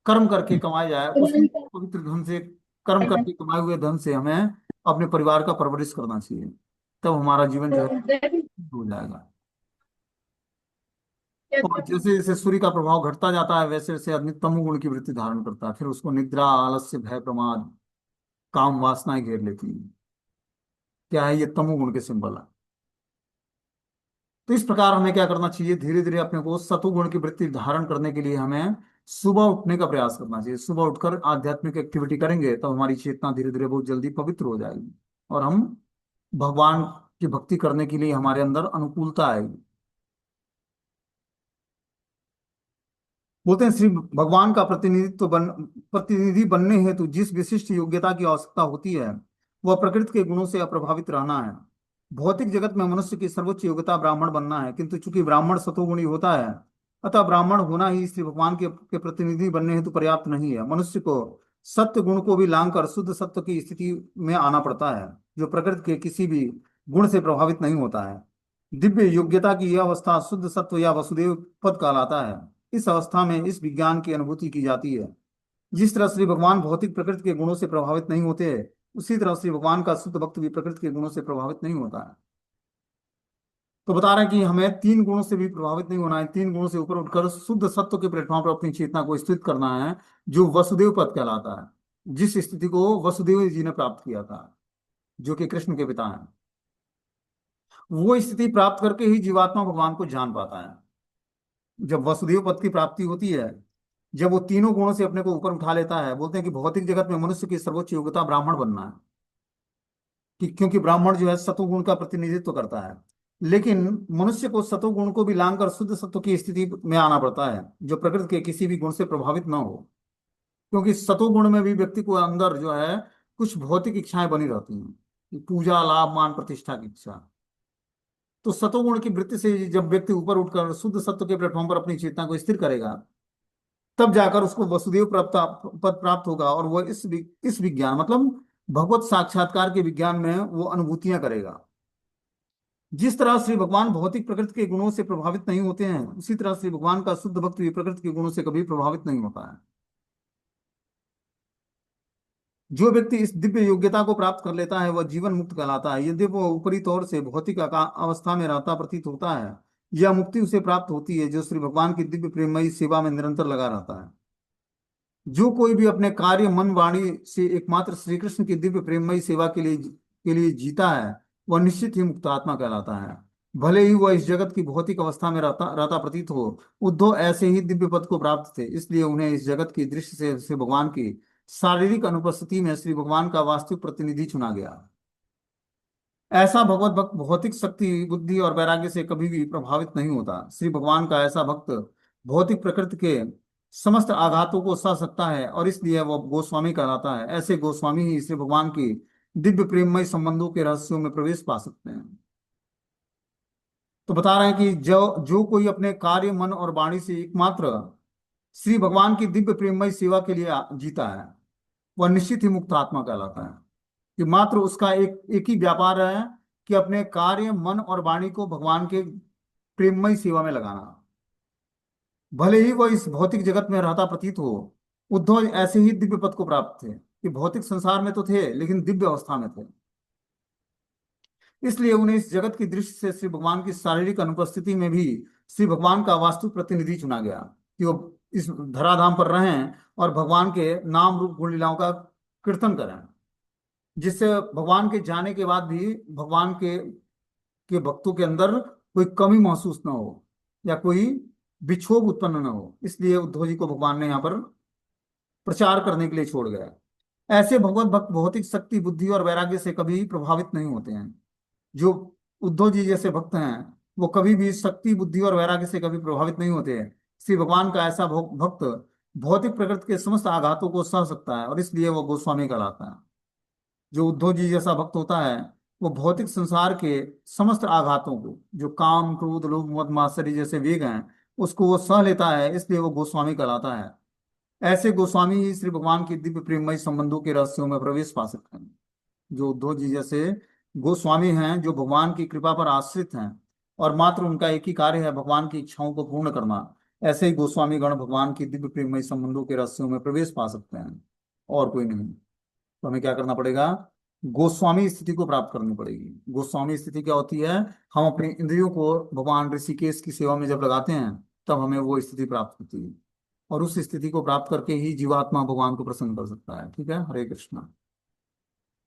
कर्म करके कमाया जाए, उसी पवित्र धन से, कर्म करके कमाए हुए धन से हमें अपने परिवार का परवरिश करना चाहिए, तब हमारा जीवन जो है हो जाएगा। और जैसे जैसे सूर्य का प्रभाव घटता जाता है वैसे वैसे आदमी तमोगुण की वृत्ति धारण करता है, फिर उसको निद्रा, आलस्य, भय, प्रमाद, काम वासनाएं घेर लेती है। क्या है ये? तमोगुण के सिंबल है। तो इस प्रकार हमें क्या करना चाहिए, धीरे धीरे अपने को सतोगुण की वृत्ति धारण करने के लिए हमें सुबह उठने का प्रयास करना चाहिए। सुबह उठकर आध्यात्मिक एक्टिविटी करेंगे तो हमारी चेतना धीरे धीरे बहुत जल्दी पवित्र हो जाएगी, और हम भगवान की भक्ति करने के लिए हमारे अंदर अनुकूलता आएगी। बोलते हैं श्री भगवान का प्रतिनिधि बनने हेतु जिस विशिष्ट योग्यता की आवश्यकता होती है वह प्रकृति के गुणों से अप्रभावित रहना है। भौतिक जगत में मनुष्य की सर्वोच्च योग्यता ब्राह्मण बनना है, किंतु चूंकि ब्राह्मण सतोगुणी होता है, अतः ब्राह्मण होना ही श्री भगवान के प्रतिनिधि बनने हेतु पर्याप्त नहीं है। मनुष्य को सत्य गुण को भी लांग कर शुद्ध सत्व की स्थिति में आना पड़ता है, जो प्रकृति के किसी भी गुण से प्रभावित नहीं होता है। दिव्य योग्यता की यह अवस्था शुद्ध सत्व या वसुदेव पद कहलाता है। इस अवस्था में इस विज्ञान की अनुभूति की जाती है। जिस तरह श्री भगवान भौतिक प्रकृति के गुणों से प्रभावित नहीं होते, उसी तरह श्री भगवान का शुद्ध भक्त भी प्रकृति के गुणों से प्रभावित नहीं होता है। तो बता रहे हैं कि हमें तीन गुणों से भी प्रभावित नहीं होना है, तीन गुणों से ऊपर उठकर शुद्ध सत्व के प्लेटफॉर्म पर अपनी चेतना को स्थित करना है, जो वसुदेव पद कहलाता है। जिस स्थिति को वसुदेव जी ने प्राप्त किया था, जो कि कृष्ण के पिता हैं, वो स्थिति प्राप्त करके ही जीवात्मा भगवान को जान पाता है। जब वसुदेव पद की प्राप्ति होती है, जब वो तीनों गुणों से अपने को ऊपर उठा लेता है, बोलते हैं कि भौतिक जगत में मनुष्य की सर्वोच्च योग्यता ब्राह्मण बनना है, कि क्योंकि ब्राह्मण जो है सतोगुण का प्रतिनिधित्व करता है। लेकिन मनुष्य को सतोगुण को भी लांघकर शुद्ध सत्व की स्थिति में आना पड़ता है, जो प्रकृति के किसी भी गुण से प्रभावित न हो। क्योंकि सतोगुण में भी व्यक्ति को अंदर जो है कुछ भौतिक इच्छाएं बनी रहती हैं, कि पूजा, लाभ, मान, प्रतिष्ठा की इच्छा। तो सतोगुण की वृत्ति से जब व्यक्ति ऊपर उठकर शुद्ध सत्व के प्लेटफॉर्म पर अपनी चेतना को स्थिर करेगा, तब जाकर उसको वसुदेव पद प्राप्त होगा, और वह इस विज्ञान मतलब भगवत साक्षात्कार के विज्ञान में वो अनुभूतियां करेगा। जिस तरह श्री भगवान भौतिक प्रकृति के गुणों से प्रभावित नहीं होते हैं, उसी तरह श्री भगवान का शुद्ध भक्त भी प्रकृति के गुणों से कभी प्रभावित नहीं होता है। जो व्यक्ति इस दिव्य योग्यता को प्राप्त कर लेता है वह जीवन मुक्त कहलाता है। यदि वो ऊपरी तौर से भौतिक अवस्था में रहता प्रतीत होता है, यह मुक्ति उसे प्राप्त होती है जो श्री भगवान की दिव्य प्रेममयी सेवा में निरंतर लगा रहता है। जो कोई भी अपने कार्य, मन, वाणी से एकमात्र श्री कृष्ण की दिव्य प्रेममयी सेवा के लिए जीता है, वह निश्चित ही मुक्त आत्मा कहलाता है। भले ही वह इस जगत की भौतिक अवस्था में रहता रहता प्रतीत हो। उद्धव ऐसे ही दिव्य पद को प्राप्त थे, इसलिए उन्हें इस जगत की दृष्टि से श्री भगवान की शारीरिक अनुपस्थिति में श्री भगवान का वास्तविक प्रतिनिधि चुना गया। ऐसा भगवत भक्त भौतिक शक्ति, बुद्धि और वैराग्य से कभी भी प्रभावित नहीं होता। श्री भगवान का ऐसा भक्त भौतिक प्रकृति के समस्त आघातों को सह सकता है, और इसलिए वह गोस्वामी कहलाता है। ऐसे गोस्वामी ही श्री भगवान की दिव्य प्रेममय संबंधों के रहस्यों में प्रवेश पा सकते हैं। तो बता रहे हैं कि जो जो कोई अपने कार्य, मन और वाणी से एकमात्र श्री भगवान की दिव्य प्रेममय सेवा के लिए जीता है, वह निश्चित ही मुक्त आत्मा कहलाता है। कि मात्र उसका एक ही व्यापार है कि अपने कार्य, मन और वाणी को भगवान के प्रेममय सेवा में लगाना। भले ही वह इस भौतिक जगत में रहता प्रतीत हो। उद्धव ऐसे ही दिव्य पद को प्राप्त थे, कि भौतिक संसार में तो थे लेकिन दिव्य अवस्था में थे। इसलिए उन्हें इस जगत की दृष्टि से श्री भगवान की शारीरिक अनुपस्थिति में भी श्री भगवान का वास्तविक प्रतिनिधि चुना गया, कि वो इस धराधाम पर रहें और भगवान के नाम, रूप, गुण, लीलाओं का कीर्तन करें, जिससे भगवान के जाने के बाद भी भगवान के भक्तों के अंदर कोई कमी महसूस न हो या कोई विक्षोभ उत्पन्न न हो। इसलिए उद्धव जी को भगवान ने यहाँ पर प्रचार करने के लिए छोड़ गया। ऐसे भगवत भक्त भौतिक शक्ति, बुद्धि और वैराग्य से कभी प्रभावित नहीं होते हैं। जो उद्धव जी जैसे भक्त हैं, वो कभी भी शक्ति, बुद्धि और वैराग्य से कभी प्रभावित नहीं होते हैं। श्री भगवान का ऐसा भक्त भौतिक प्रकृति के समस्त आघातों को सह सकता है, और इसलिए वो गोस्वामी कहलाता है। जो उद्धव जी जैसा भक्त होता है, वो भौतिक संसार के समस्त आघातों को, जो काम, क्रोध, लोभ, मद, मात्सर्य जैसे वेग हैं, उसको वो सह लेता है, इसलिए वो गोस्वामी कहलाता है। ऐसे गोस्वामी ही श्री भगवान की दिव्य प्रेममय संबंधों के रहस्यों में प्रवेश पा सकते हैं। जो उद्धव जी जैसे गोस्वामी हैं, जो भगवान की कृपा पर आश्रित हैं और मात्र उनका एक ही कार्य है भगवान की इच्छाओं को पूर्ण करना, ऐसे ही गोस्वामी गण भगवान की दिव्य प्रेममय संबंधों के रहस्यों में प्रवेश पा सकते हैं, और कोई नहीं। तो हमें क्या करना पड़ेगा? गोस्वामी स्थिति को प्राप्त करनी पड़ेगी। गोस्वामी स्थिति क्या होती है? हम अपनी इंद्रियों को भगवान ऋषिकेश की सेवा में जब लगाते हैं, तब हमें वो स्थिति प्राप्त होती है। और उस स्थिति को प्राप्त करके ही जीवात्मा भगवान को प्रसन्न कर सकता है। ठीक है, हरे कृष्णा।